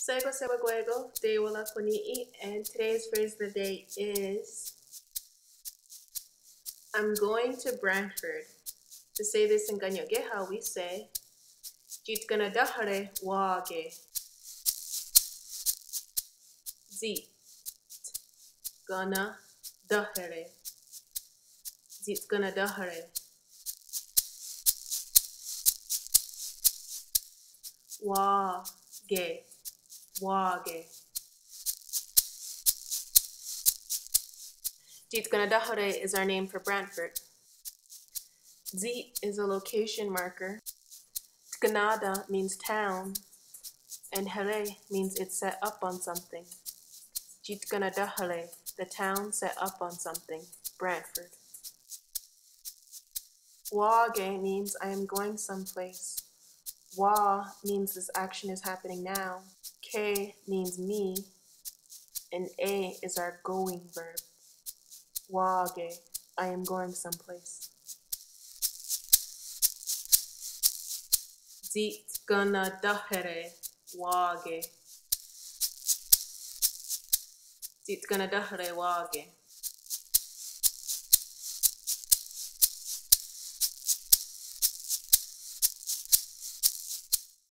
Sego Sego Guego, De Wala Koni'i, and today's phrase of the day is I'm going to Brantford. To say this in Ganyoge, how we say Jit gana dahare wage. Zit gana dahere. Zit gana dahere. Wage. Wage. Jit gana dahere is our name for Brantford. Zit is a location marker. Tganada means town, and Here means it's set up on something. Jitganada Here, the town set up on something, Brantford. Wage means I am going someplace. Wa means this action is happening now. Ke means me, and A is our going verb. Wage, I am going someplace. Zit gana dahere wage. Zit gana dahere wage.